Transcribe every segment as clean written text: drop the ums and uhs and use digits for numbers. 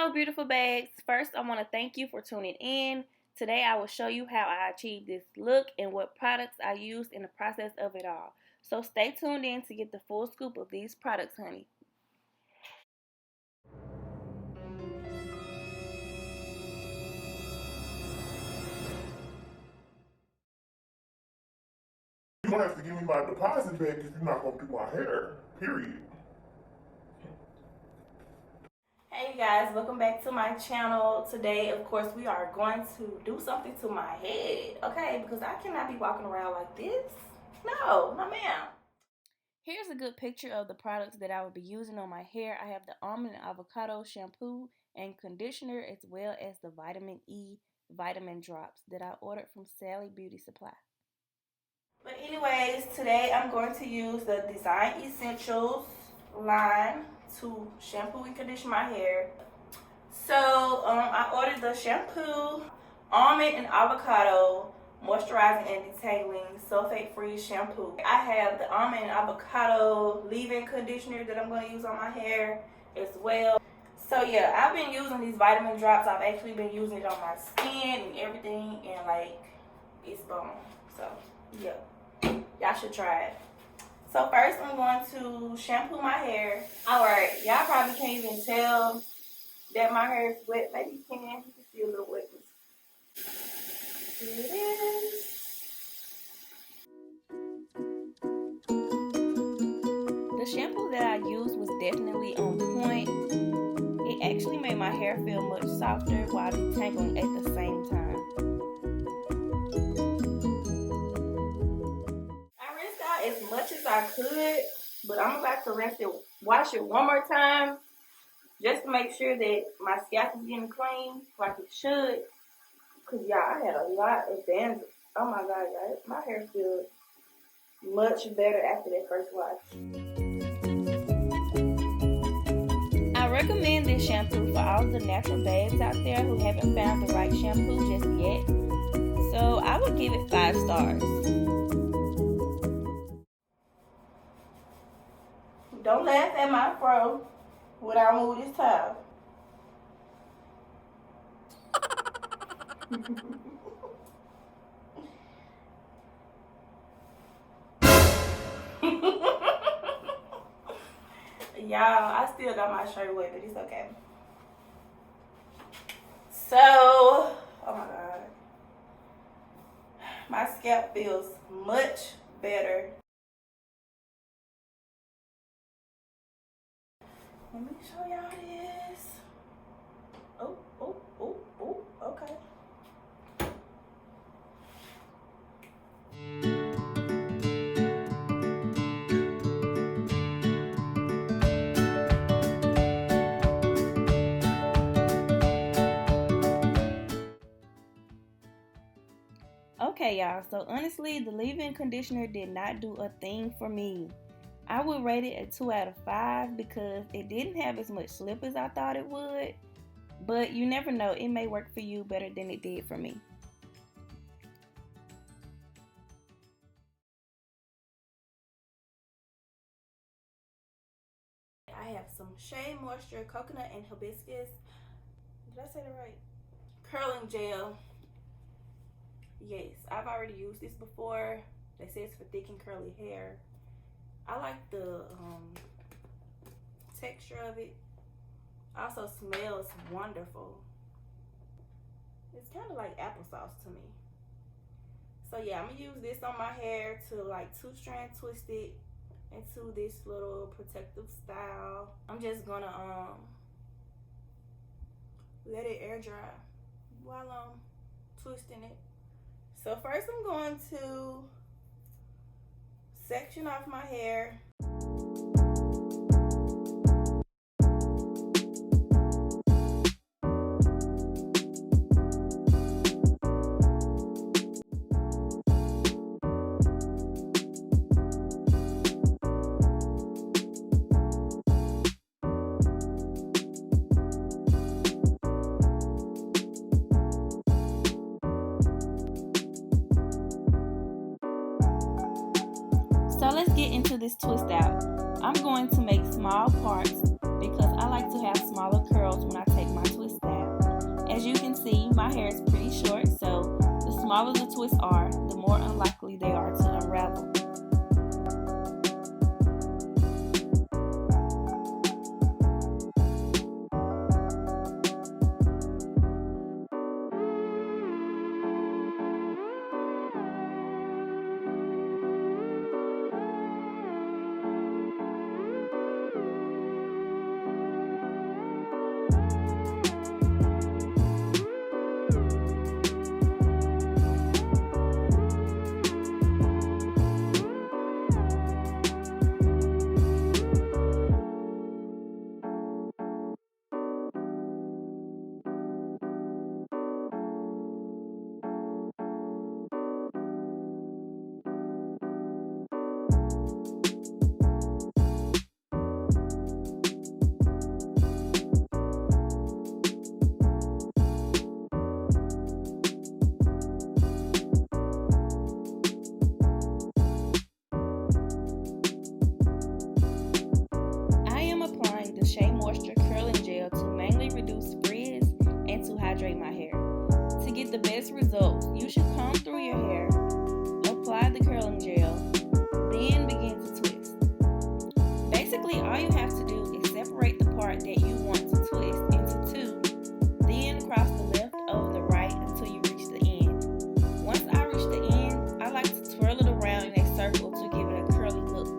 Hello beautiful babes. First I want to thank you for tuning in. Today I will show you how I achieved this look and what products I used in the process of it all. So stay tuned in to get the full scoop of these products, honey. You don't have to give me my deposit back if you're not going to do my hair, period. Hey you guys, welcome back to my channel. Today, of course, we are going to do something to my head, okay? Because I cannot be walking around like this. No ma'am. Here's a good picture of the products that I will be using on my hair. I have the Almond and Avocado shampoo and conditioner, as well as the Vitamin E vitamin drops that I ordered from Sally Beauty Supply. But anyways, today I'm going to use the Design Essentials line to shampoo and condition my hair. So I ordered the shampoo, Almond and Avocado Moisturizing and Detangling Sulfate-Free Shampoo. I have the Almond and Avocado leave-in conditioner that I'm going to use on my hair as well. So yeah, I've been using these vitamin drops. I've actually been using it on my skin and everything, and like, it's bomb. So yeah, y'all should try it. So first I'm going to shampoo my hair. Alright, y'all probably can't even tell that my hair is wet. Maybe you can. You can see a little wetness. Here it is. The shampoo that I used was definitely on point. It actually made my hair feel much softer while detangling at the same time. I rinsed out as much as I could, but I'm about to wash it one more time just to make sure that my scalp is getting clean like it should. Cause y'all, I had a lot of dandruff. Oh my god, y'all, my hair feels much better after that first wash. I recommend this shampoo for all the natural babes out there who haven't found the right shampoo just yet. So I would give it 5 stars. Don't laugh at my fro when I move this towel. Y'all, I still got my shirt wet, but it's okay. So, oh my god, my scalp feels much better. Let me show y'all this. Oh, okay. Okay, y'all, so honestly, the leave-in conditioner did not do a thing for me. I would rate it a 2 out of 5 because it didn't have as much slip as I thought it would. But you never know, it may work for you better than it did for me. I have some Shea Moisture Coconut and Hibiscus. Did I say that right? Curling gel. Yes, I've already used this before. They say it's for thick and curly hair. I like the texture of it. Also smells wonderful. It's kind of like applesauce to me. So yeah, I'm gonna use this on my hair to like 2-strand twist it into this little protective style. I'm just gonna let it air dry while I'm twisting it. So first I'm going to section off my hair. So let's get into this twist out. I'm going to make small parts because I like to have smaller curls when I take my twist my hair is pretty short, so the smaller the twists are, the more unlikely they are to unravel. The Shea Moisture Curling Gel to mainly reduce frizz and to hydrate my hair. To get the best results, you should comb through your hair, apply the curling gel, then begin to twist. Basically, all you have to do is separate the part that you want to twist into two, then cross the left over the right until you reach the end. Once I reach the end, I like to twirl it around in a circle to give it a curly look.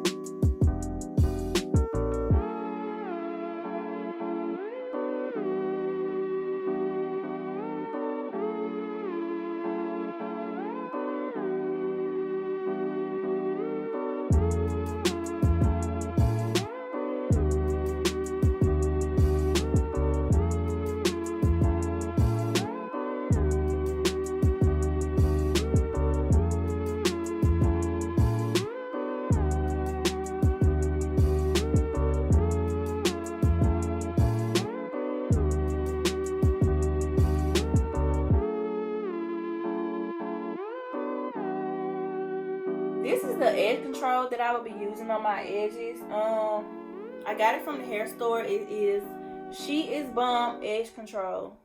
This is the edge control that I will be using on my edges. I got it from the hair store. It is She Is Bomb Edge Control.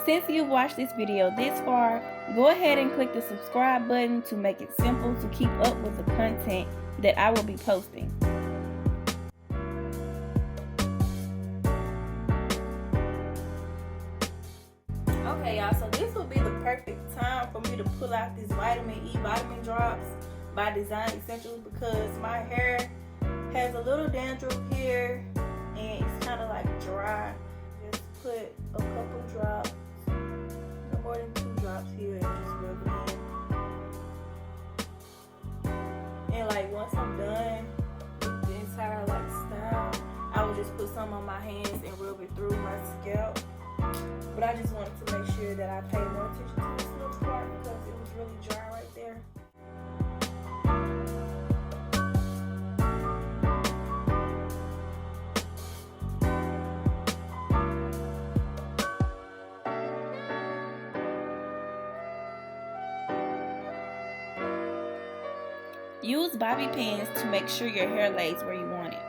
Since you've watched this video this far, go ahead and click the subscribe button to make it simple to keep up with the content that I will be posting. Okay, y'all, so this will be the perfect time for me to pull out this vitamin E vitamin drops by Design Essentials, because my hair has a little dandruff here and it's kind of like dry. Just put a couple drops, no more than 2 drops here, and just rub it in. And like once I'm done with the entire like style, I will just put some on my hands and rub it through my scalp. But I just wanted to make sure that I pay more attention to this little part because it was really dry right there. Use bobby pins to make sure your hair lays where you want it.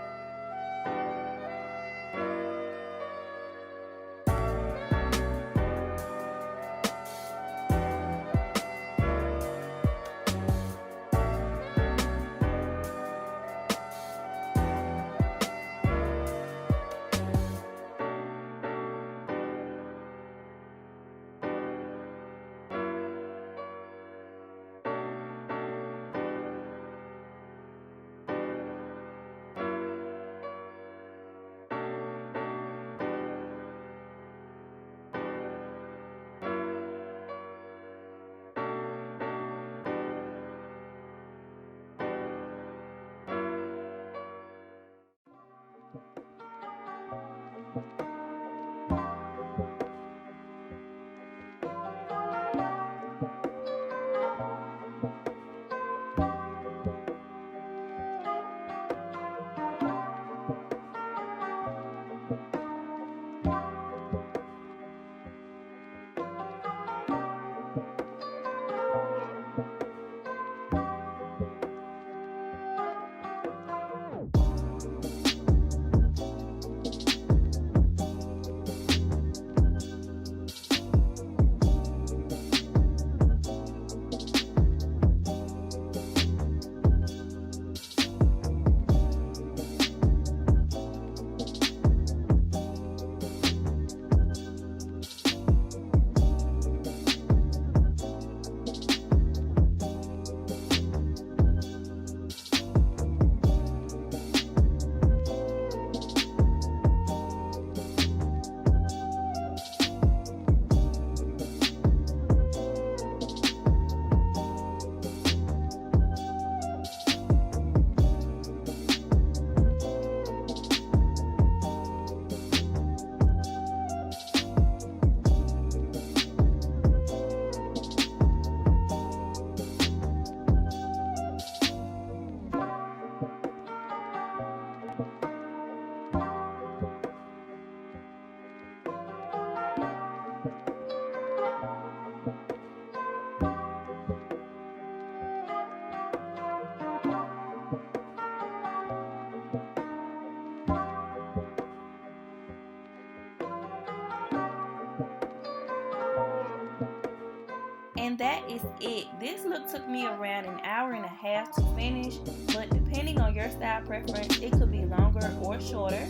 And that is it. This look took me around an hour and a half to finish, but depending on your style preference, it could be longer or shorter.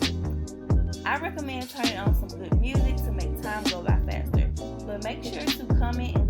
I recommend turning on some good music to make time go by faster. But make sure to comment and